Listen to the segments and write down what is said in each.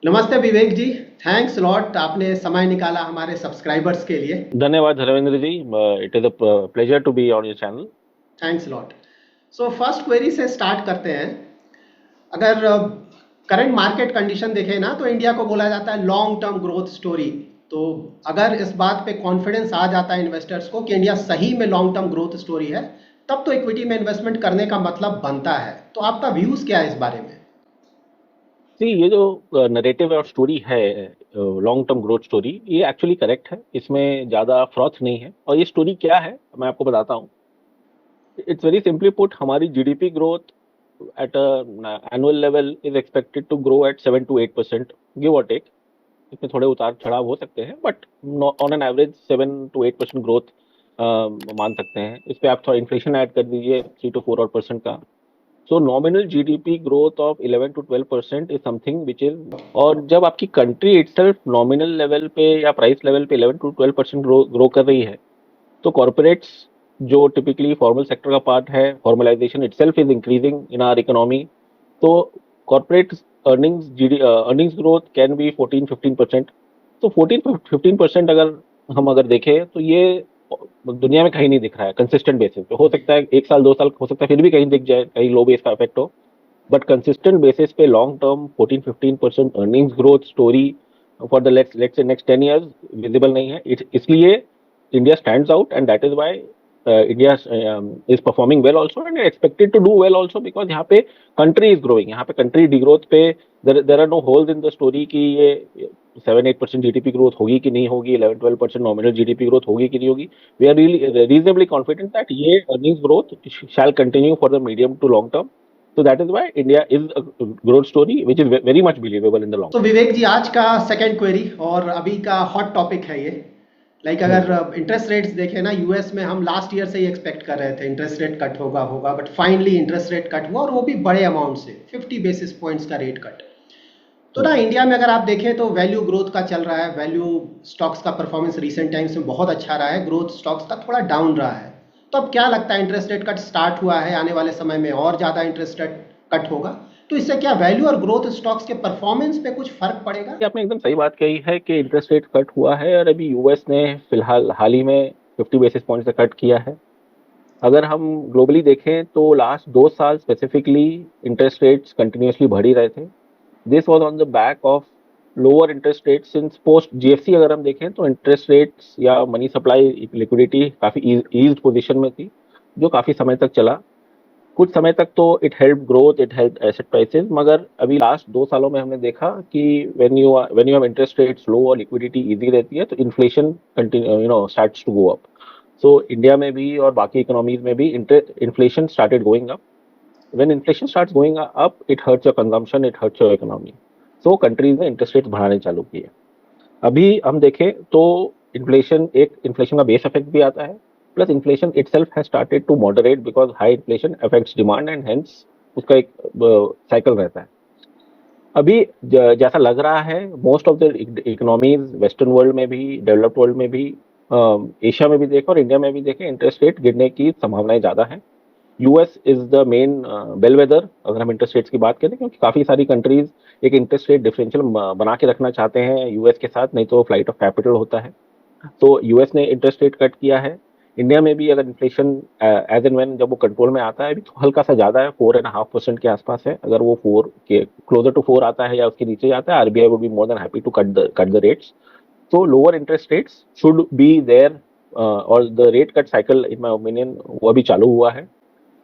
नमस्ते विवेक जी। Thanks lot, आपने समय निकाला हमारे सब्सक्राइबर्स के लिए। धन्यवाद Dharmendra ji. It is a pleasure to be on your channel. Thanks lot. So first query से स्टार्ट करते हैं। अगर करंट मार्केट कंडीशन देखें ना, तो इंडिया को बोला जाता है लॉन्ग टर्म ग्रोथ स्टोरी। तो अगर इस बात पे कॉन्फिडेंस आ जाता है इन्वेस्टर्स को कि इंडिया सही में लॉन्ग टर्म ग्रोथ स्टोरी है, तब तो इक्विटी में इन्वेस्टमेंट करने का मतलब बनता है। तो आपका व्यूज़ क्या है इस बारे में? सी, ये जो नरेटिव और स्टोरी है, लॉन्ग टर्म ग्रोथ स्टोरी, ये एक्चुअली करेक्ट है। इसमें ज़्यादा फ्रॉथ नहीं है। और ये स्टोरी क्या है मैं आपको बताता हूँ। इट्स वेरी सिंपली पुट, हमारी GDP growth at annual level is expected to grow at 7 to 8%, give or take. इसमें थोड़े उतार चढ़ाव हो सकते हैं, but on an average 7 to 8% growth मान सकते हैं। इस पे आप थोड़ा इन्फ्लेशन ऐड कर दीजिए 3 to 4% का। सो nominal GDP growth of 11 to 12% is something which is. और जब आपकी कंट्री इटसेल्फ नॉमिनल लेवल पे या प्राइस लेवल पे 11 to 12% ग्रो कर रही है, तो कॉर्पोरेट्स, जो टिपिकली फॉर्मल सेक्टर का पार्ट है, formalisation itself is increasing in our economy. तो corporate earnings growth can be 14-15%। तो 14-15% अगर देखें, तो ये दुनिया में कहीं नहीं दिख रहा है कंसिस्टेंट बेसिस पे। हो सकता है 1 साल 2 साल हो सकता है, फिर भी कहीं दिख जाए, कहीं लो बेस का इफेक्ट हो। बट कंसिस्टेंट बेसिस पे long term 14-15% earnings growth story for the let's say next 10 years visible नहीं है। इसलिए India stands out, and that is why India is performing well also, and expected to do well also, because यहाँ पे country is growing. यहाँ पे country degrowth पे there are no holes in the story की ये 7-8% GDP growth होगी कि नहीं होगी, 11-12% नॉमिनल जीडीपी ग्रोथ होगी कि नहीं होगी। We are really reasonably confident that ये earnings growth shall continue for the medium to long term. So that is why India is a growth story which is very much believable in the long तो term. विवेक जी, आज का second query और अभी का hot topic है ये। हम्म। अगर interest rates देखें ना, यूएस में हम लास्ट ईयर से ही एक्सपेक्ट कर रहे थे इंटरेस्ट रेट कट होगा होगा, but finally interest rate cut हुआ, और वो भी बड़े अमाउंट से 50 बेसिस पॉइंट्स का रेट कट। तो ना हम्म। इंडिया में अगर आप देखें तो वैल्यू ग्रोथ का चल रहा है। वैल्यू स्टॉक्स का परफॉर्मेंस रिसेंट टाइम्स में बहुत अच्छा रहा है, ग्रोथ स्टॉक्स का थोड़ा डाउन रहा है। तो अब क्या लगता है, इंटरेस्ट रेट कट स्टार्ट हुआ है, आने वाले समय में और ज़्यादा इंटरेस्ट रेट कट होगा, तो इससे क्या वैल्यू और ग्रोथ स्टॉक्स के परफॉर्मेंस पे कुछ फर्क पड़ेगा? ये आपने एकदम सही बात कही है कि इंटरेस्ट रेट कट हुआ है, और अभी यूएस ने फिलहाल हाल ही में 50 बेसिस पॉइंट से कट किया है। अगर हम ग्लोबली देखें तो लास्ट 2 साल स्पेसिफिकली इंटरेस्ट रेट्स कंटिन्यूसली बढ़ ही रहे थे। This was on the back of lower interest rate since post GFC. अगर हम देखें तो इंटरेस्ट रेट्स या मनी सप्लाई लिक्विडिटी काफी ईज्ड पोजीशन में थी, जो काफी समय तक चला। कुछ समय तक तो it help growth, it help asset prices, मगर अभी लास्ट 2 सालों में हमने देखा कि when you have interest rates low और लिक्विडिटी इजी रहती है, तो inflation continue starts to go up. So India में भी और बाकी इकोनॉमीज में भी inflation started going up. When inflation starts going up, it hurts your consumption, it hurts your economy. So countries ने इंटरेस्ट रेट्स बढ़ाने चालू किए। अभी हम देखें तो इन्फ्लेशन का बेस इफेक्ट भी आता है, plus inflation itself has started to moderate because high inflation affects demand, and hence उसका एक साइकिल रहता है। अभी जैसा लग रहा है, most of the economies western world में भी, डेवलप्ड वर्ल्ड में भी, एशिया में भी देखें और इंडिया में भी देखें, इंटरेस्ट रेट गिरने की संभावनाएं ज्यादा है। US is the main Bellwether अगर हम इंटरेस्ट रेट्स की बात करें, क्योंकि काफी सारी कंट्रीज एक इंटरेस्ट रेट डिफरेंशियल बना के रखना चाहते हैं यूएस के साथ, नहीं तो फ्लाइट ऑफ कैपिटल होता है। तो यूएस ने इंटरेस्ट रेट कट किया है। इंडिया में भी अगर इन्फ्लेशन एज एंड व्हेन जब वो कंट्रोल में आता है, अभी तो हल्का सा ज्यादा है, 4.5% के आसपास है। अगर वो 4 के क्लोजर टू 4 आता है या उसके नीचे जाता है, RBI would be more than happy to cut the rates. तो lower interest rates should be there, और the rate cut cycle in my opinion वो अभी चालू हुआ है।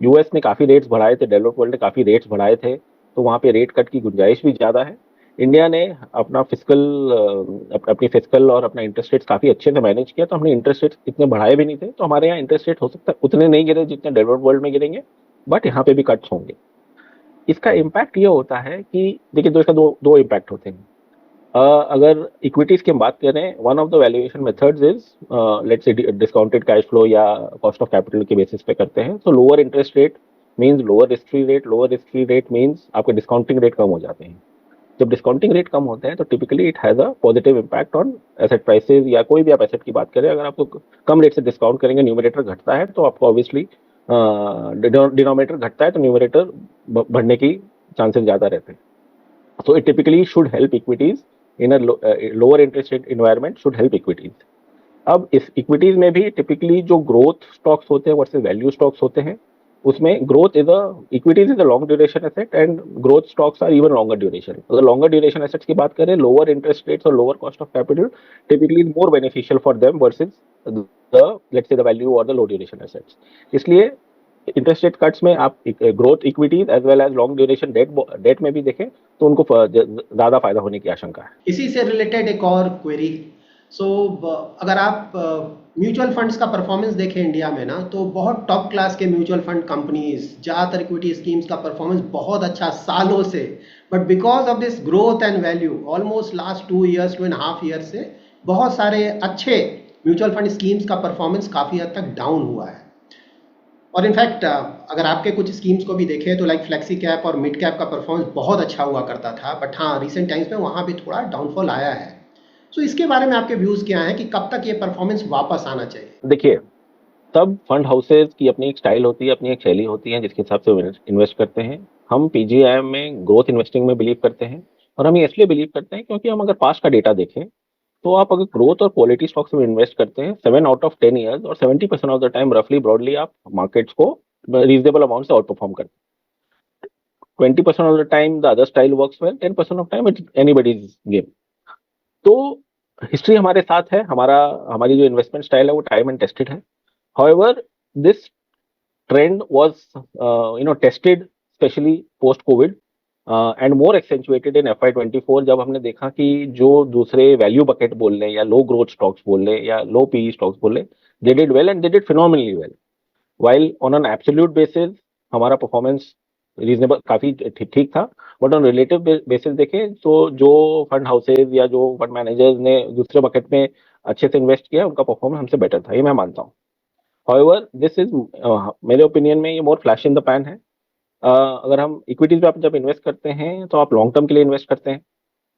यूएस ने काफी रेट्स बढ़ाए थे, डेवलप्ड वर्ल्ड ने काफी रेट्स बढ़ाए थे, तो वहां पे रेट कट की गुंजाइश भी ज्यादा है। इंडिया ने अपनी फिजिकल और अपना इंटरेस्ट रेट्स काफी अच्छे से मैनेज किया, तो हमने इंटरेस्ट रेट्स इतने बढ़ाए भी नहीं थे। तो हमारे यहाँ इंटरेस्ट रेट हो सकता है उतने नहीं गिरे जितने डेवलप्ड वर्ल्ड में गिरेंगे, बट यहाँ पे भी कट्स होंगे। इसका इम्पैक्ट ये होता है कि देखिए, इसका दो दो इम्पैक्ट होते हैं। अगर इक्विटीज की हम बात करें, one of the valuation methods is let's say discounted cash flow या कॉस्ट ऑफ कैपिटल के बेसिस पे करते हैं। तो lower interest rate means lower risk free rate, lower risk free rate means आपके डिस्काउंटिंग रेट कम हो जाते हैं। जब डिस्काउंटिंग रेट कम होते हैं तो typically it has a positive impact on asset prices, या कोई भी आप एसेट की बात करें, अगर आपको कम रेट से डिस्काउंट करेंगे, न्यूमरेटर घटता है, तो आपको ऑब्वियसली डिनोमिनेटर घटता है, तो न्यूमरेटर बढ़ने की चांसेस ज्यादा रहते हैं। So it typically should help equities in a lower interest rate environment should help equities. अब इस इक्विटीज में भी टिपिकली जो ग्रोथ स्टॉक्स होते हैं वर्सेस वैल्यू स्टॉक्स होते हैं, उसमें growth is a equities is a long duration asset and growth stocks are even longer duration. अगर लॉन्गर ड्यूरेशन एसेट्स की बात करें, लोअर इंटरेस्ट रेट्स और lower cost of capital typically is more beneficial for them versus the let's say the value or the low duration assets. इसलिए interest rate cuts में आप growth equities as well as long duration debt में भी देखें तो उनको ज्यादा फायदा होने की आशंका है. इसी से रिलेटेड एक और क्वेरी. सो अगर आप म्यूचुअल फंड्स का परफॉर्मेंस देखें इंडिया में ना, तो बहुत टॉप क्लास के म्यूचुअल फंड कंपनीज, ज़्यादातर इक्विटी स्कीम्स का परफॉर्मेंस बहुत अच्छा सालों से, but because of this growth and value almost last 2.5 year से बहुत सारे अच्छे म्यूचुअल फंड स्कीम्स का परफॉर्मेंस काफ़ी हद तक डाउन हुआ है. और इनफैक्ट अगर आपके कुछ स्कीम्स को भी देखें तो लाइक फ्लेक्सी कैप और मिड कैप का परफॉर्मेंस बहुत अच्छा हुआ करता था, बट हाँ रिसेंट टाइम्स में वहाँ भी थोड़ा डाउनफॉल आया है. सो इसके बारे में आपके व्यूज़ क्या हैं कि कब तक ये परफॉर्मेंस वापस आना चाहिए? देखिए, सब फंड हाउसेज की अपनी एक स्टाइल होती है, अपनी एक शैली होती है जिसके हिसाब से इन्वेस्ट करते हैं. हम पीजीआईएम में ग्रोथ इन्वेस्टिंग में बिलीव करते हैं, और हम ये इसलिए बिलीव करते हैं क्योंकि हम अगर पास्ट का डेटा देखें तो आप अगर ग्रोथ और क्वालिटी स्टॉक्स में इन्वेस्ट करते हैं 7 आउट ऑफ 10 ईयर्स और 70% ऑफ द टाइम रफली ब्रॉडली आप मार्केट्स को रीजनेबल अमाउंट से आउट परफॉर्म करते हैं. 20% of the time the other style works well, 10% of time it's anybody's game. तो हिस्ट्री हमारे साथ है, हमारी जो इन्वेस्टमेंट स्टाइल है वो टाइम एंड टेस्टेड है. However, this trend was tested especially post COVID and more accentuated in FY24 जब हमने देखा कि जो दूसरे वैल्यू बकेट बोल लें या लो ग्रोथ स्टॉक्स बोल लें या लो पीई स्टॉक्स बोल लें, they did well and they did phenomenally well. while on an absolute basis हमारा परफॉर्मेंस रीजनेबल काफी ठीक था, बट ऑन रिलेटिव बेसिस देखें तो जो फंड हाउसेज या जो फंड मैनेजर्स ने दूसरे बकेट में अच्छे से इन्वेस्ट किया उनका परफॉर्मेंस हमसे बेटर था, ये मैं मानता हूँ. However, this is मेरे ओपिनियन में ये मोर फ्लैश इन द पैन है. अगर हम इक्विटीज पे आप जब इन्वेस्ट करते हैं तो आप लॉन्ग टर्म के लिए इन्वेस्ट करते हैं,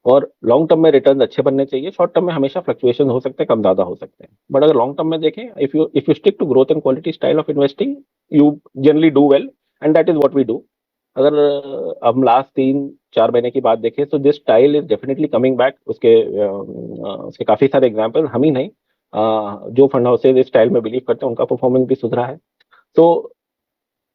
और लॉन्ग टर्म में रिटर्न अच्छे बनने चाहिए. शॉर्ट टर्म में हमेशा फ्लक्चुएशन हो सकते हैं, कम ज्यादा हो सकते हैं, बट अगर लॉन्ग टर्म में देखें, if you stick to growth and quality style of investing you generally do well, and that is what we do. अगर हम लास्ट 3-4 महीने की बात देखें तो this style is definitely coming back. उसके काफी सारे एग्जाम्पल, हम ही नहीं, जो फंड हाउसेज इस स्टाइल में बिलीव करते हैं उनका परफॉर्मेंस भी सुधरा है. तो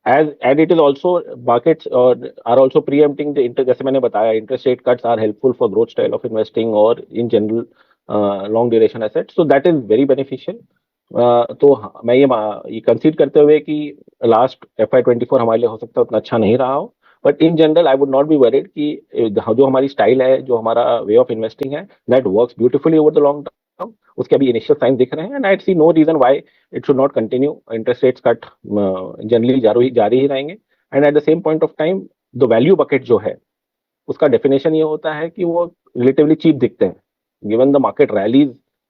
as it is also markets are also preempting the जैसे मैंने बताया, interest rate cuts are helpful for growth style of investing और in general long duration assets, so that is very beneficial. तो मैं ये कंसीड करते हुए कि लास्ट FY24 हमारे लिए हो सकता है उतना अच्छा नहीं रहा हो, but in general I would not be worried कि जो हमारी स्टाइल है, जो हमारा वे ऑफ इन्वेस्टिंग है, that works beautifully over the long term. उसके अभी इनिशियल साइन दिख रहे हैं, and I see no reason why it should not continue. Interest rates cut generally जारी ही रहेंगे, and at the same point of time the value bucket जो है उसका डेफिनेशन ये होता है कि वो रिलेटिवली चीप दिखते हैं, given the market rallies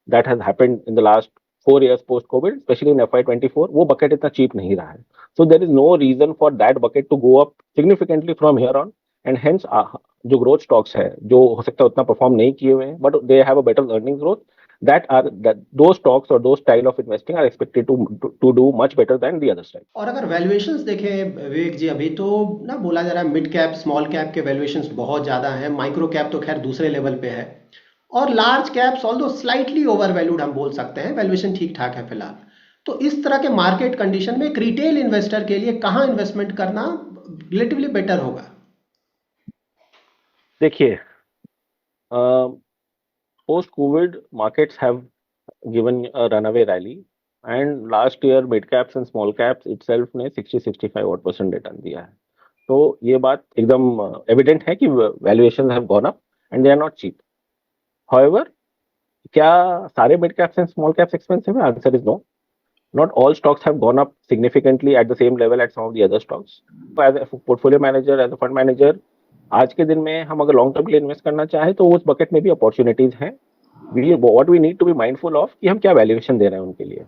that has happened in the last 4 years post COVID, especially in FY24, वो बकेट इतना चीप नहीं रहा है. So there is no reason for that bucket to go up significantly from here on, and hence जो growth stocks है, जो हो सकता है उतना परफॉर्म नहीं किए हुए हैं, but they have a better earnings growth, that those stocks or those style of investing are expected to do much better than the other style. और अगर वैल्यूएशंस देखें विवेक जी, अभी तो ना बोला जा रहा है मिड कैप स्मॉल कैप के वैल्यूएशंस बहुत ज़्यादा हैं, माइक्रो कैप तो खैर दूसरे लेवल पे है, और large caps although slightly over valued हम बोल सकते हैं, वैल्यूएशन ठीक ठाक है फिलहाल. तो इस तरह के मार्केट कंडीशन में एक रिटेल इन्वेस्टर के लिए कहाँ इन्वेस्टमेंट करना रिलेटिवली बेटर होगा? देखिए, post COVID markets have given a runaway rally, and last year mid caps and small caps itself ने 60-65% रिटर्न दिया है. तो ये बात एकदम एविडेंट है कि valuation have gone up and they are not cheap. However, क्या सारे mid caps and small caps expensive है? Answer is no. Not all stocks have gone up significantly at the same level as some of the other stocks. As a portfolio manager, as a fund manager, आज के दिन में हम अगर long term के लिए invest करना चाहें तो उस बकेट में भी अपॉर्चुनिटीज हैं. What we need to be mindful of कि हम क्या वैल्यूएशन दे रहे हैं उनके लिए.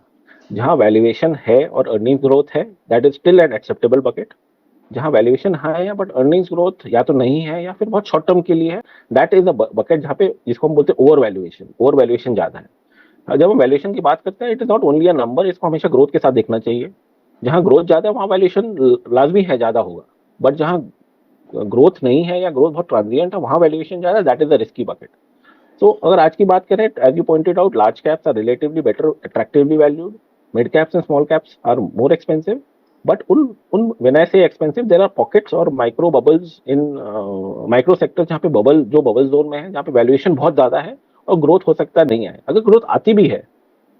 जहां वैल्यूएशन है और अर्निंग ग्रोथ है, that is still an acceptable bucket. जहां वैल्यूएशन हाई है बट अर्निंग्स ग्रोथ या तो नहीं है या फिर बहुत शॉर्ट टर्म के लिए है, दैट इज अ बकेट जहाँ पे जिसको हम बोलते हैं ओवर वैल्यूएशन ज्यादा है. जब हम वैल्यूएशन की बात करते हैं, it is not only a number, इसको हमेशा ग्रोथ के साथ देखना चाहिए. जहां ग्रोथ ज्यादा है वहां वैल्यूएशन लाजमी है ज्यादा होगा, बट जहां ग्रोथ नहीं है या ग्रोथ बहुत ट्रांजिएंट है, वहां वैल्यूएशन ज्यादा, that is the risky bucket. So, अगर आज की बात करें, as you pointed out, large caps are relatively better, attractively valued. Mid caps and small caps are more expensive. But when I say expensive, there are pockets or micro bubbles in micro sectors जहाँ पे जो bubble zone में है, जहाँ पे valuation बहुत ज्यादा है और growth हो सकता नहीं है. अगर growth आती भी है,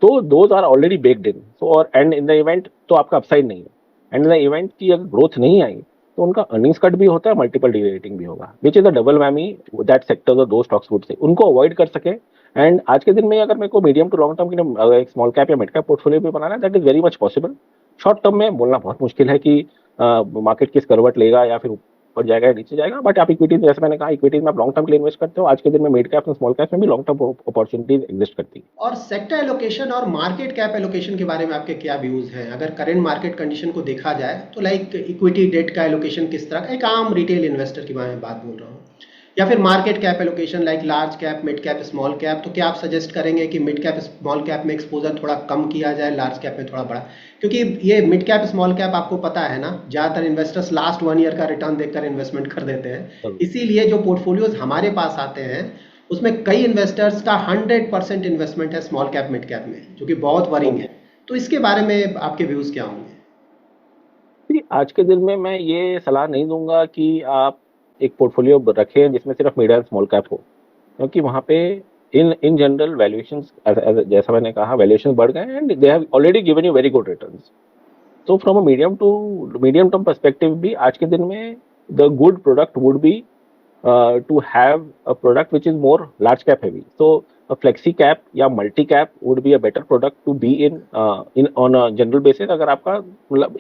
तो those are already baked in. So, and in the event तो आपका upside नहीं है. And in the event की अगर growth नहीं आई, तो उनका अर्निंग्स कट भी होता है, मल्टीपल डी-रेटिंग भी होगा, which is a double whammy that sectors और दो स्टॉक्स वुड से, उनको अवॉइड कर सके. एंड आज के दिन में अगर मेरे को मीडियम टू लॉन्ग टर्म के लिए एक स्मॉल कैप या मिड कैप पोर्टफोलियो भी बनाना है, that is very much possible. Short term में बोलना बहुत मुश्किल है कि मार्केट किस करवट लेगा या फिर ऊपर जाएगा या नीचे जाएगा. बट आप इक्विटीज, जैसे मैंने कहा, इक्विटीज में आप लॉन्ग टर्म के लिए इन्वेस्ट करते हो, आज के दिन में मिड कैप और स्मॉल कैप में भी लॉन्ग टर्म अपॉर्चुनिटीज एग्जिस्ट करती है. और सेक्टर एलोकेशन और मार्केट कैप एलोकेशन के बारे में आपके क्या व्यूज हैं? अगर करंट मार्केट कंडीशन को देखा जाए तो लाइक इक्विटी डेट का एलोकेशन किस तरह का, एक आम रिटेल इन्वेस्टर की बात बोल रहा हूँ, या फिर market cap allocation like large cap, mid cap, small cap, तो क्या आप सजेस्ट करेंगे कि मिड कैप स्मॉल कैप में एक्सपोजर थोड़ा कम किया जाए, लार्ज कैप में थोड़ा बड़ा? क्योंकि ये मिड कैप स्मॉल कैप आपको पता है ना, ज़्यादातर इन्वेस्टर्स लास्ट 1 ईयर का रिटर्न देखकर इन्वेस्टमेंट कर देते हैं. इसीलिए जो पोर्टफोलियोज हमारे पास आते हैं उसमें कई इन्वेस्टर्स का 100% इन्वेस्टमेंट है स्मॉल कैप मिड कैप में, जो कि बहुत वरिंग है. तो इसके बारे में आपके व्यूज़ क्या होंगे? आज के दिन में मैं ये सलाह नहीं दूंगा कि आप एक पोर्टफोलियो रखें जिसमें सिर्फ मिड एंड स्मॉल कैप हो, क्योंकि वहाँ पे इन जनरल वैल्यूएशंस, जैसा मैंने कहा, वैल्यूएशंस बढ़ गए and they have already given you very good returns. तो from a medium term perspective भी आज के दिन में the good product would be to have a product which is more large cap heavy. So a flexi cap या multi cap would be a better product to be in on a general basis. अगर आपका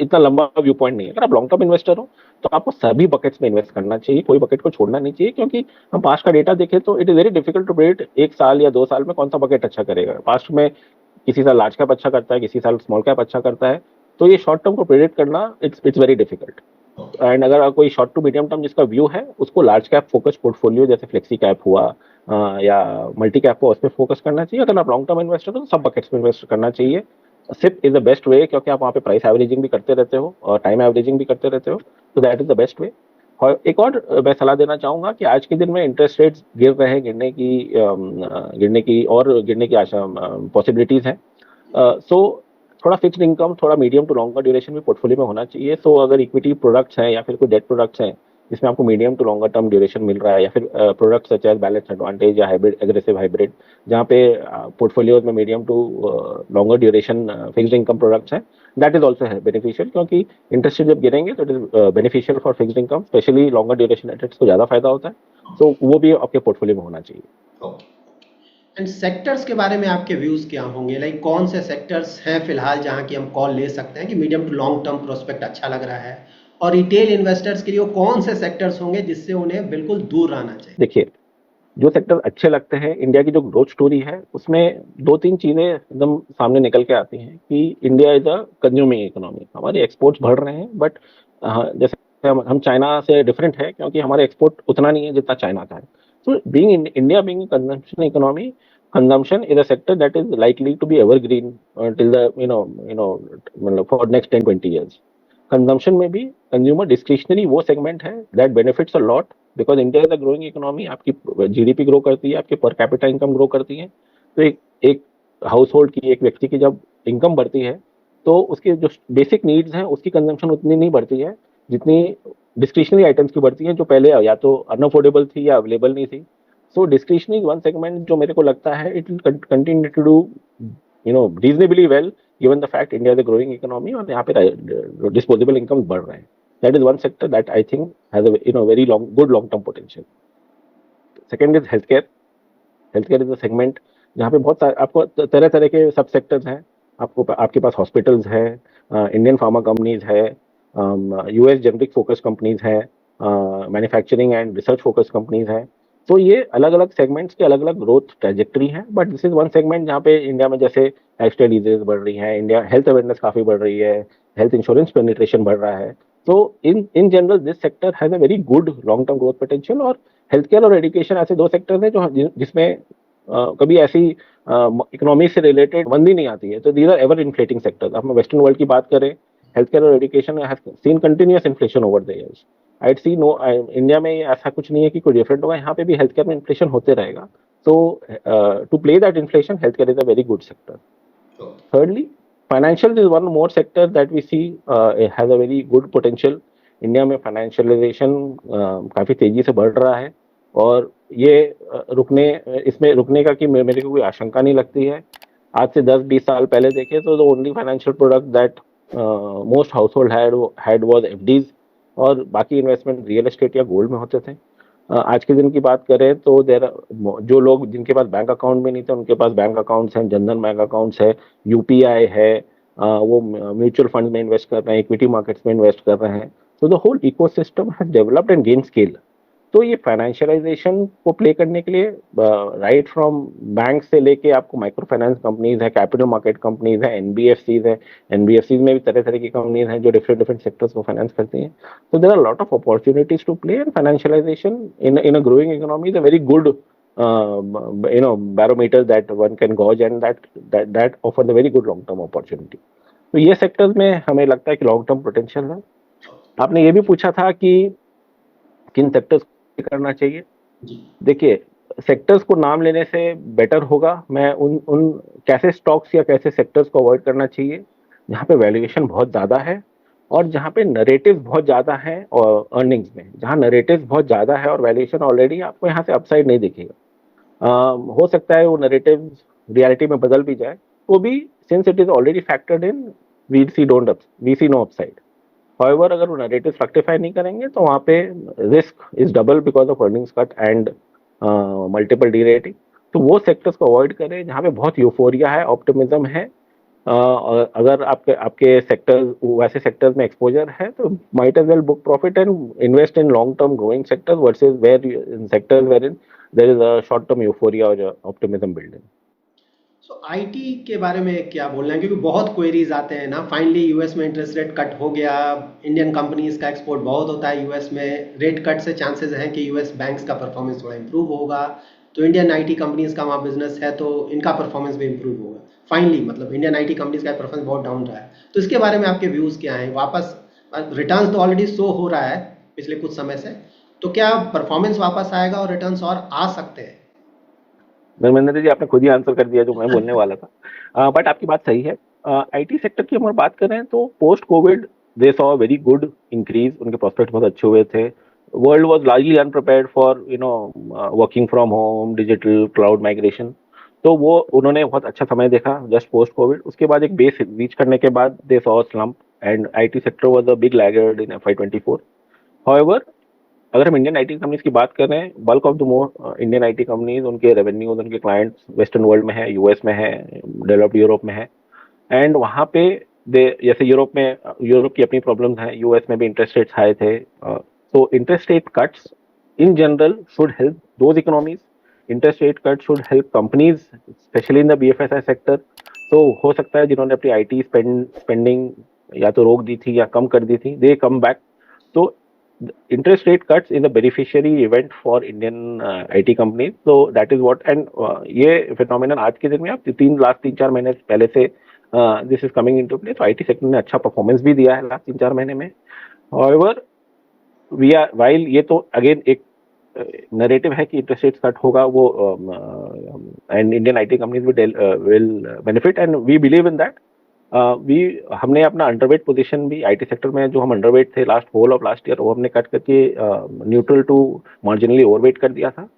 इतना लंबा view point नहीं है, अगर आप long term investor हो तो आपको सभी बकेट्स में इन्वेस्ट करना चाहिए, कोई बकेट को छोड़ना नहीं चाहिए. क्योंकि हम पास्ट का डेटा देखें तो it is very difficult to predict 1 साल या 2 साल में कौन सा बकेट अच्छा करेगा. पास्ट में किसी साल लार्ज कैप अच्छा करता है, किसी साल स्मॉल कैप अच्छा करता है, तो ये शॉर्ट टर्म को प्रेडिक्ट करना इट्स वेरी डिफिकल्ट. एंड अगर कोई शॉर्ट टू मीडियम टर्म जिसका व्यू है, उसको लार्ज कैप फोकस पोर्टफोलियो जैसे फ्लेक्सी कैप हुआ या मल्टी कैप हुआ, उस पर फोकस करना चाहिए. अगर आप लॉन्ग टर्म इन्वेस्टर हो तो सब बकेट्स में इन्वेस्ट करना चाहिए. SIP is the best way, क्योंकि आप वहाँ पे प्राइस एवरेजिंग भी करते रहते हो और टाइम एवरेजिंग भी करते रहते हो, तो दैट इज द बेस्ट वे. और एक और मैं सलाह देना चाहूंगा कि आज के दिन में इंटरेस्ट रेट्स गिर रहे हैं, गिरने की आशा पॉसिबिलिटीज है. सो थोड़ा फिक्स्ड इनकम, थोड़ा मीडियम टू लॉन्गर ड्यूरेशन भी पोर्टफोलियो में होना चाहिए. सो अगर इक्विटी प्रोडक्ट्स हैं या फिर कोई डेट प्रोडक्ट्स हैं जिसमें आपको medium to longer term duration मिल रहा है, या फिर products such as balance advantage या हाइब्रिड, एग्रेसिव हाइब्रिड, जहाँ पे पोर्टफोलियोज में medium to longer duration fixed income products हैं, दैट इज ऑल्सो है बेनिफिशियल. क्योंकि इंटरेस्ट जब गिरेंगे तो it is beneficial for fixed income, specially longer duration assets को ज़्यादा फायदा होता है. सो वो भी आपके पोर्टफोलियो में होना चाहिए. एंड सेक्टर्स के बारे में आपके व्यूज क्या होंगे? लाइक कौन से सेक्टर्स हैं फिलहाल जहां की हम कॉल ले सकते हैं कि medium to long term prospect अच्छा लग रहा है, और रिटेल इन्वेस्टर्स के लिए कौन से सेक्टर्स होंगे जिससे उन्हें बिल्कुल दूर रहना चाहिए? देखिए, जो सेक्टर अच्छे लगते हैं, इंडिया की जो ग्रोथ स्टोरी है उसमें 2-3 चीजें एकदम सामने निकल के आती हैं कि India is a consuming economy. हमारे एक्सपोर्ट्स बढ़ रहे हैं, बट जैसे हम चाइना से डिफरेंट है, क्योंकि हमारे एक्सपोर्ट उतना नहीं है जितना चाइना का है. So India being a consumption economy, consumption is a sector that is likely to be evergreen till the for next 10-20 years. Consumption में भी consumer discretionary वो segment है that benefits a lot because India is a growing economy. आपकी GDP grow करती है, आपकी per capita income grow करती है. तो एक household की, एक व्यक्ति की जब income बढ़ती है तो उसके जो basic needs हैं उसकी consumption उतनी नहीं बढ़ती है जितनी डिस्क्रिशनरी आइटम्स की बढ़ती हैं, जो पहले या तो अनअफोर्डेबल थी या अवेलेबल नहीं थी. सो डिस्क्रिशनरी वन सेगमेंट जो मेरे को लगता है it will continue to do reasonably well given the fact India is a growing economy और यहाँ पे डिस्पोजेबल इनकम बढ़ रहे हैं. That is one sector that I think has a very good long term potential. Second is health care. Health care is a segment जहाँ पे बहुत सारे आपको तरह तरह के सब सेक्टर्स हैं. आपके पास हॉस्पिटल्स है, इंडियन फार्मा कंपनीज है, यूएस जेनरिक फोकस कंपनीज है, manufacturing and research focus companies है. तो ये अलग अलग सेगमेंट्स के अलग अलग ग्रोथ ट्रेजेक्टरी है. But this is one segment जहाँ पे इंडिया में जैसे लाइफस्टाइल डिजीज बढ़ रही है, इंडिया हेल्थ अवेयरनेस काफी बढ़ रही है, हेल्थ इंश्योरेंस पेनिट्रेशन बढ़ रहा है. तो in general this sector has a very good long term growth potential. और हेल्थ केयर और एजुकेशन ऐसे दो सेक्टर्स हैं जो जिसमें कभी ऐसी इकोनॉमी से रिलेटेड मंदी नहीं आती है. तो these are ever inflating sectors. आप वेस्टर्न वर्ल्ड की बात करें healthcare और education has seen continuous inflation over the years. I'd see no India में ऐसा कुछ नहीं है कि कोई डिफरेंट होगा, यहाँ पे भी हेल्थ केयर में इन्फ्लेशन होते रहेगा. So to play that inflation, healthcare is a very good sector. Thirdly, financial is one more sector that we see has a very good potential. India में फाइनेंशियलाइजेशन काफी तेजी से बढ़ रहा है और ये इसमें रुकने का कि मेरे को कोई आशंका नहीं लगती है. आज से 10-20 साल पहले देखें तो the only financial product that most house hold had was FDs और बाकी इन्वेस्टमेंट रियल एस्टेट या गोल्ड में होते थे. आज के दिन की बात करें तो जो लोग जिनके पास बैंक अकाउंट भी नहीं थे उनके पास बैंक अकाउंट्स हैं, जनधन बैंक अकाउंट्स है, यूपीआई है, वो म्यूचुअल फंड में इन्वेस्ट कर रहे हैं, इक्विटी मार्केट्स में इन्वेस्ट कर रहे हैं. तो the whole ecosystem has developed and gain scale. तो ये फाइनेंशियलाइजेशन को प्ले करने के लिए राइट फ्रॉम बैंक से लेके आपको माइक्रो फाइनेंस कंपनीज है, कैपिटल मार्केट कंपनीज है, एनबीएफसीज है. एनबीएफसीज में भी तरह तरह की कंपनीज हैं जो डिफरेंट सेक्टर्स को फाइनेंस करती हैं. So there are a lot of opportunities to play, and financialization in a growing economy is a very good barometer that one can gauge, and that offers a very good long term opportunity. तो ये sectors में हमें लगता है कि long term potential है. आपने ये भी पूछा था कि किन सेक्टर्स को करना चाहिए. देखिए, सेक्टर्स को नाम लेने से बेटर होगा मैं उन कैसे स्टॉक्स या कैसे सेक्टर्स को अवॉइड करना चाहिए जहाँ पे वैल्यूएशन बहुत ज्यादा है और जहाँ पे नरेटिव बहुत ज्यादा है और अर्निंग्स में जहाँ नरेटिव बहुत ज्यादा है और वैल्यूएशन ऑलरेडी आपको यहाँ से अपसाइड नहीं दिखेगा. हो सकता है वो नरेटिव रियलिटी में बदल भी जाए तो भी since it is already factored in we see no upside. However, अगर वो नरेटिव फ्रक्टिफाई नहीं करेंगे तो वहाँ पे risk is double because of earnings cut and multiple derating. तो वो सेक्टर्स को अवॉइड करें जहाँ पे बहुत यूफोरिया है, ऑप्टिमिज्म है. अगर आपके सेक्टर्स वैसे सेक्टर्स में एक्सपोजर है तो might as well book profit and invest in long term growing sectors versus where in sectors where in there is a short term euphoria और ऑप्टिमिज्म बिल्डिंग. सो आईटी के बारे में क्या बोलना है, क्योंकि बहुत क्वेरीज आते हैं ना. फाइनली यूएस में इंटरेस्ट रेट कट हो गया, इंडियन कंपनीज का एक्सपोर्ट बहुत होता है यूएस में, रेट कट से चांसेस हैं कि यूएस बैंक्स का परफॉर्मेंस थोड़ा इंप्रूव होगा, तो इंडियन आईटी कंपनीज का वहाँ बिजनेस है तो इनका परफॉर्मेंस भी इंप्रूव होगा. फाइनली मतलब इंडियन आईटी कंपनीज का परफॉर्मेंस बहुत डाउन रहा है, तो इसके बारे में आपके व्यूज़ क्या हैं? वापस रिटर्न्स तो ऑलरेडी शो हो रहा है पिछले कुछ समय से, तो क्या परफॉर्मेंस वापस आएगा और रिटर्न्स और आ सकते हैं? धर्मेंद्र जी, आपने खुद ही आंसर कर दिया जो मैं बोलने वाला था. बट आपकी बात सही है. आईटी सेक्टर की हम बात करें तो post Covid they saw very good increase. उनके प्रोस्पेक्ट बहुत अच्छे हुए थे. World was largely अनप्रिपेयर्ड for working from home, digital, cloud migration. तो वो उन्होंने बहुत अच्छा समय देखा जस्ट पोस्ट कोविड. उसके बाद एक बेस रीच करने के बाद they saw slump and IT sector was a big laggard in FY24. However, अगर हम इंडियन आईटी कंपनीज की बात करें, bulk of the more Indian IT companies उनके रेवेन्यूज, उनके क्लाइंट्स वेस्टर्न वर्ल्ड में है, यूएस में है, डेवलप्ड यूरोप में है. एंड वहाँ पे जैसे यूरोप की अपनी प्रॉब्लम्स हैं, यूएस में भी इंटरेस्ट रेट्स हाई थे. तो interest rate cuts in general should help those economies. Interest rate cut should help companies specially in the BFSI sector. तो हो सकता है जिन्होंने अपनी आईटी स्पेंडिंग या तो रोक दी थी या कम कर दी थी, दे कम बैक. तो interest rate cuts is a beneficiary event for Indian IT companies. So that is what, and ये phenomenon आज के दिन में आप लास्ट 3-4 महीने पहले से this is coming into play. तो IT सेक्टर ने अच्छा परफॉर्मेंस भी दिया है लास्ट 3-4 महीने में. However, while ये तो अगेन एक नरेटिव है कि इंटरेस्ट रेट कट होगा वो and Indian IT companies will benefit and we believe in that. हमने अपना अंडरवेट पोजीशन भी आईटी सेक्टर में जो हम अंडरवेट थे होल ऑफ लास्ट ईयर, वो हमने कट करके न्यूट्रल टू मार्जिनली ओवरवेट कर दिया था.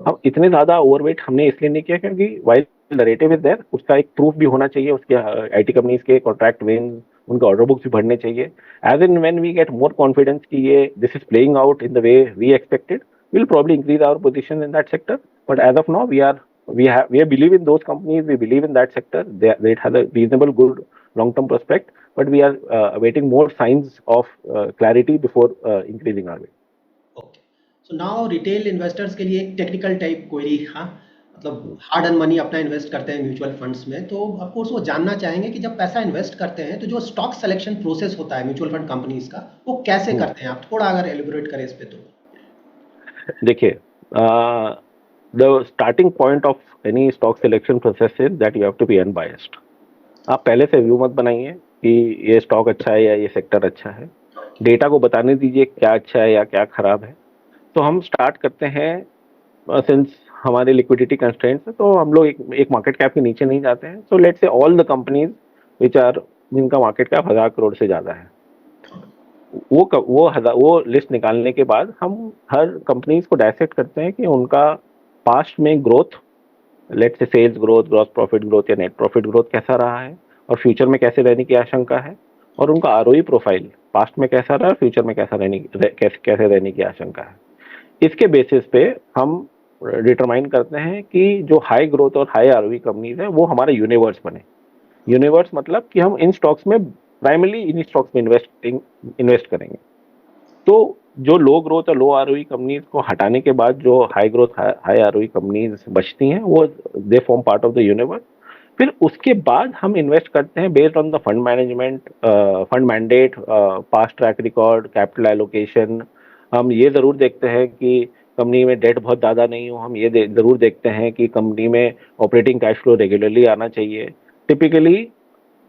अब इतने ज्यादा ओवरवेट हमने इसलिए नहीं किया क्योंकि वाइल नरेटिव इज देयर, उसका एक प्रूफ भी होना चाहिए, उसके आईटी कंपनीज के कॉन्ट्रैक्ट विन, उनके ऑर्डर बुक्स भी भरने चाहिए. As in when we get more confidence कि ये this is playing out in the way we expected, we'll probably increase our position in that sector. But as of now, we believe in those companies. We believe in that sector. They have a reasonable, good long-term prospect. But we are awaiting more signs of clarity before increasing our weight. Okay. So now retail investors के लिए एक technical type query, हाँ, मतलब hard earn money अपना invest करते हैं mutual funds में, तो ऑफ कोर्स वो जानना चाहेंगे कि जब पैसा इन्वेस्ट करते हैं तो जो स्टॉक सिलेक्शन प्रोसेस होता है म्यूचुअल फंड कंपनीज का, वो कैसे करते हैं? आप थोड़ा अगर एलिबोरेट करें इस पे तो. देखिए, the starting point of any stock selection process is that you have to be unbiased. आप पहले से व्यू मत बनाइए. कि ये स्टॉक अच्छा है या ये सेक्टर अच्छा है, डेटा को बताने दीजिए क्या अच्छा है या क्या खराब है। तो हम स्टार्ट करते हैं, सिंस हमारे लिक्विडिटी कंस्ट्रेंट्स है तो हम लोग एक मार्केट कैप के नीचे नहीं जाते हैं। So let's say all the companies which are, जिनका मार्केट कैप 1000 करोड़ से ज्यादा है, वो लिस्ट निकालने के बाद हम हर कंपनीज को डायसेक्ट करते हैं कि उनका पास्ट में growth, let's say sales growth, gross profit growth या नेट प्रॉफिट ग्रोथ कैसा रहा है, और फ्यूचर में कैसे रहने की आशंका है, और उनका आरओई प्रोफाइल पास्ट में कैसा रहा, फ्यूचर में कैसे रहने की आशंका है। इसके बेसिस पे हम डिटरमाइन करते हैं कि जो हाई ग्रोथ और हाई आरओई कंपनीज है वो हमारा यूनिवर्स बने। यूनिवर्स मतलब कि हम इन स्टॉक्स में प्राइमरली इन स्टॉक्स में इन्वेस्ट करेंगे। तो जो लो ग्रोथ और लो आरओई कंपनीज को हटाने के बाद जो high growth high ROE companies बचती हैं वो they form part of the universe. फिर उसके बाद हम इन्वेस्ट करते हैं based on the fund management, fund mandate, past track record, capital allocation. हम ये जरूर देखते हैं कि कंपनी में डेट बहुत ज़्यादा नहीं हो, हम ये जरूर देखते हैं कि कंपनी में ऑपरेटिंग कैश फ्लो रेगुलरली आना चाहिए। टिपिकली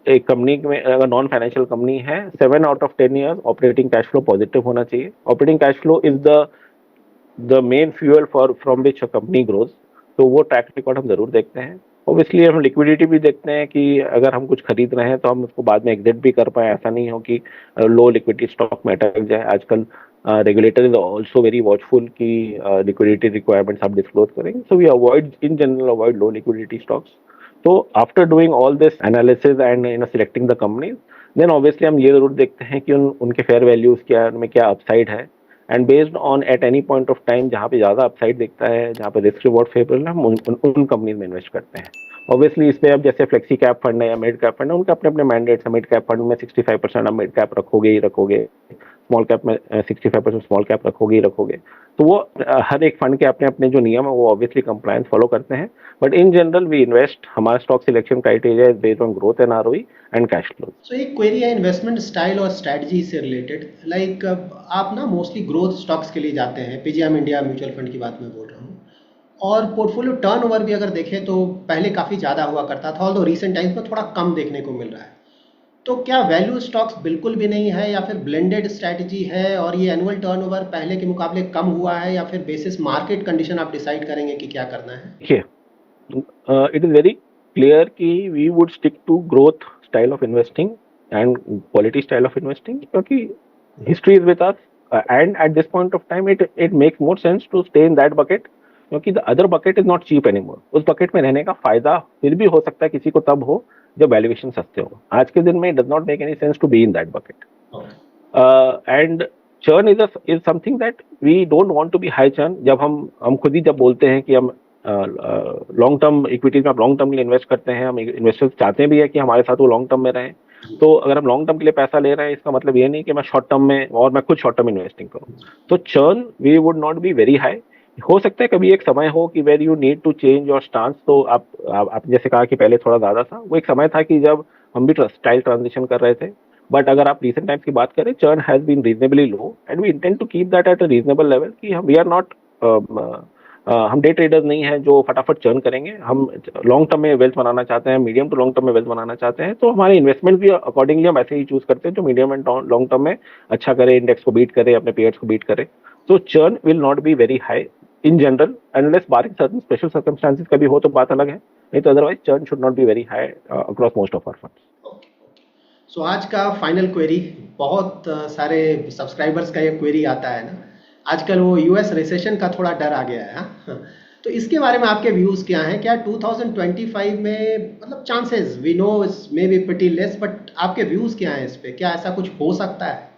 एक कंपनी में अगर नॉन फाइनेंशियल कंपनी है 7 out of 10 year operating cash flow positive होना चाहिए। Operating cash flow is the main fuel for from which a company grows. तो वो ट्रैक रिकॉर्ड हम जरूर देखते हैं। ऑब्वियसली हम लिक्विडिटी भी देखते हैं कि अगर हम कुछ खरीद रहे हैं तो हम उसको बाद में एग्जिट भी कर पाए। ऐसा नहीं हो कि लो लिक्विडिटी स्टॉक में अटक जाए। आजकल regulator is also very watchful कि लिक्विडिटी रिक्वायरमेंट्स आप डिस्क्लोज करेंगे। So we avoid in general avoid low liquidity stocks. तो after doing all this analysis and selecting the companies, then obviously हम ये जरूर देखते हैं कि उनके फेयर वैल्यूज क्या, उनमें क्या अपसाइड है, and based on at any point of time जहाँ पे ज्यादा अपसाइड दिखता है, जहाँ पे रिस्क रिवॉर्ड फेवरेबल है, हम उन कंपनीज में इन्वेस्ट करते हैं। ऑब्वियसली इसमें अब जैसे फ्लेक्सी कैप फंड है या मिड कैप फंड है, उनके अपने अपने मैंडेट्स है। मिड कैप फंड में 65% आप मिड कैप रखोगे ही रखोगे, स्मॉल कैप में 65% स्मॉल कैप रखोगे ही रखोगे। तो वो हर एक फंड के अपने अपने जो नियम है वो ऑब्वियसली कंप्लायंस फॉलो करते हैं। But in general we invest, हमारा stock selection criteria is based on growth and ROE and cash flow. So एक क्वेरी है इन्वेस्टमेंट स्टाइल और स्ट्रैटेजी से रिलेटेड। लाइक आप ना मोस्टली ग्रोथ स्टॉक्स के लिए जाते हैं, पीजीएम इंडिया म्यूचुअल फंड की बात मैं बोल रहा हूँ। और पोर्टफोलियो टर्नओवर भी अगर देखें तो पहले काफ़ी ज़्यादा हुआ करता था, ऑल्दो रिसेंट टाइम्स में थोड़ा कम देखने को मिल रहा है। तो क्या वैल्यू स्टॉक्स बिल्कुल भी नहीं है, या फिर ब्लेंडेड स्ट्रैटेजी है, और ये एनुअल टर्नओवर पहले के मुकाबले कम हुआ है, या फिर बेसिस मार्केट कंडीशन आप डिसाइड करेंगे कि क्या करना है? देखिए, इट इज वेरी क्लियर कि we would stick to growth style of investing and quality style of investing, क्योंकि history is with us and at this point of time it makes more sense to stay in that bucket, क्योंकि the other bucket is not cheap anymore. उस bucket में रहने का फायदा फिर भी हो सकता है किसी को तब हो जब वैल्यूएशन सस्ते हो। आज के दिन में it does not make any sense to be in that bucket. And churn is something that we don't want to be high churn. जब हम खुद ही जब बोलते हैं कि हम लॉन्ग टर्म इक्विटीज में आप लॉन्ग टर्म के लिए इन्वेस्ट करते हैं, हम इन्वेस्टर्स चाहते भी है कि हमारे साथ वो लॉन्ग टर्म में रहें। तो अगर हम लॉन्ग टर्म के लिए पैसा ले रहे हैं, इसका मतलब ये नहीं कि मैं शॉर्ट टर्म में और मैं खुद शॉर्ट टर्म इन्वेस्टिंग करूँ। तो churn we would not be very high. हो सकता है कभी एक समय हो कि where you need to change your stance. तो आप जैसे कहा कि पहले थोड़ा ज्यादा था, वो एक समय था कि जब हम भी स्टाइल ट्रांजिशन कर रहे थे। बट अगर आप रिसेंट टाइम्स की बात करें, churn has been reasonably low and we intend to keep that at a reasonable level कि वी आर नॉट, हम डे ट्रेडर्स नहीं हैं जो फटाफट चर्न करेंगे। हम लॉन्ग टर्म में वेल्थ बनाना चाहते हैं, मीडियम टू लॉन्ग टर्म में वेल्थ बनाना चाहते हैं। तो हमारे इन्वेस्टमेंट भी अकॉर्डिंगली हम ऐसे ही चूज करते हैं जो मीडियम एंड लॉन्ग टर्म में अच्छा करे, इंडेक्स को बीट करे, अपने पेयर्स को बीट करे। तो churn will not be very high in general, unless barring certain special circumstances कभी हो तो बात अलग है, नहीं तो otherwise churn should not be very high across most of our funds. So आज का फाइनल क्वेरी, बहुत सारे सब्सक्राइबर्स का ये क्वेरी आता है ना, आजकल वो यूएस रिसेशन का थोड़ा डर आ गया है। हाँ? तो इसके बारे में आपके व्यूज़ क्या हैं? क्या 2025 में, मतलब chances we know may be pretty less, but आपके व्यूज़ क्या हैं इस पे? क्या ऐसा कुछ हो सकता है?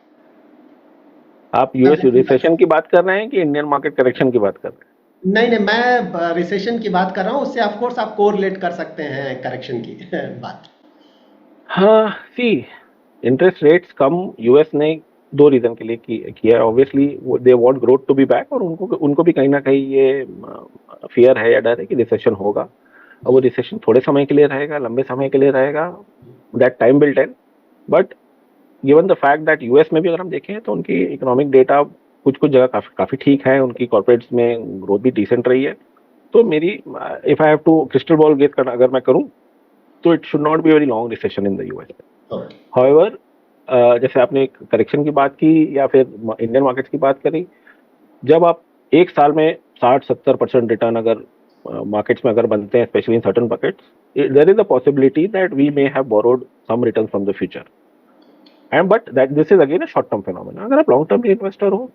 आप यूएस रिसेशन की बात कर रहे हैं कि इंडियन मार्केट करेक्शन की बात कर रहे हैं? नहीं नहीं, मैं रिसेशन की बात कर रहा हूँ। उससे ऑफ कोर्स आप कोरिलेट कर सकते हैं करेक्शन की बात। हाँ, सी, इंटरेस्ट रेट्स कम यूएस ने दो रीजन के लिए किया है। Obviously they want growth to be back, और उनको भी कहीं ना कहीं ये फियर है या डर है कि रिसेशन होगा। और वो रिसेशन थोड़े समय के लिए रहेगा, लंबे समय के लिए रहेगा, that time will tell. But given the fact that US में भी अगर हम देखें तो उनकी इकोनॉमिक डेटा कुछ कुछ जगह काफी ठीक है, उनकी कॉर्पोरेट्स में ग्रोथ भी डिसेंट रही है। तो मेरी, if I have to crystal ball guess करना अगर मैं करूं, तो it should not be very long recession in the US. Okay. However, जैसे आपने एक करेक्शन की बात की या फिर इंडियन मार्केट्स की बात करी, जब आप एक साल में 60-70% रिटर्न अगर मार्केट्स में अगर बनते हैं, specially in certain buckets, there is a possibility that we may have borrowed some return from the future, and but that this is again a short term phenomena. अगर आप लॉन्ग टर्म इन्वेस्टर हो,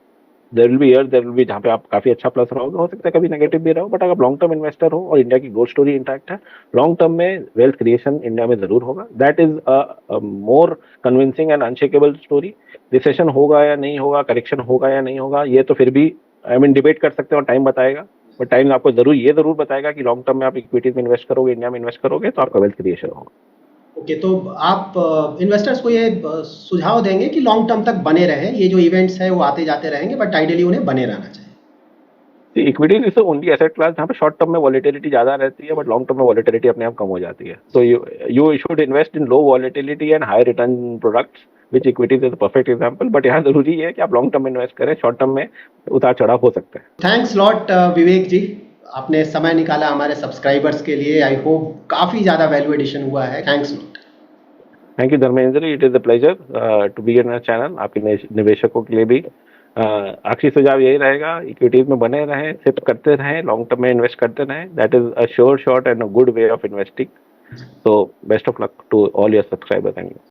there will be जहाँ पे आप काफी अच्छा plus रहोगे, हो सकता है कभी नेगेटिव भी रहो, बट अगर लॉन्ग टर्म इन्वेस्टर हो और इंडिया की ग्रोथ स्टोरी इंटैक्ट है, लॉन्ग टर्म में वेल्थ क्रिएशन इंडिया में जरूर होगा। That is a more convincing and unshakeable story. Recession होगा या नहीं होगा, करेक्शन होगा या नहीं होगा, ये तो फिर भी आई मीन डिबेट कर सकते हैं और टाइम बताएगा, बट टाइम आपको जरूर बताएगा कि लॉन्ग टर्म में आप इक्विटीज में इन्वेस्ट करोगे, इंडिया में इन्वेस्ट करोगे, तो आपका वेल्थ क्रिएशन होगा। ओके, तो आप इन्वेस्टर्स को ये सुझाव देंगे कि लॉन्ग टर्म तक बने रहें, ये जो इवेंट्स है वो आते जाते रहेंगे, बट आइडियली उन्हें बने रहना चाहिए। Equities is only asset class जहाँ पे शॉर्ट टर्म में वॉलेटिलिटी ज्यादा रहती है, बट लॉन्ग टर्म में वॉलेटिलिटी अपने आप कम हो जाती है। तो you should invest in low volatility and high return products, which equities is perfect example. But यहाँ जरूरी है कि आप लॉन्ग टर्म में इन्वेस्ट करें, शॉर्ट टर्म में उतार चढ़ाव हो सकते हैं। थैंक्स लॉट विवेक जी, आपने समय निकाला हमारे सब्सक्राइबर्स के लिए। आई होप काफ़ी ज़्यादा वैल्यू एडिशन हुआ है। Thanks lot. Thank you Dharmendra, it is a pleasure to be in channel. आपके निवेशकों के लिए भी आखिरी सुझाव यही रहेगा, इक्विटीज में बने रहें, सिप करते रहें, लॉन्ग टर्म में इन्वेस्ट करते रहें। That is a sure shot and a good way of investing. So best of luck to all your subscribers and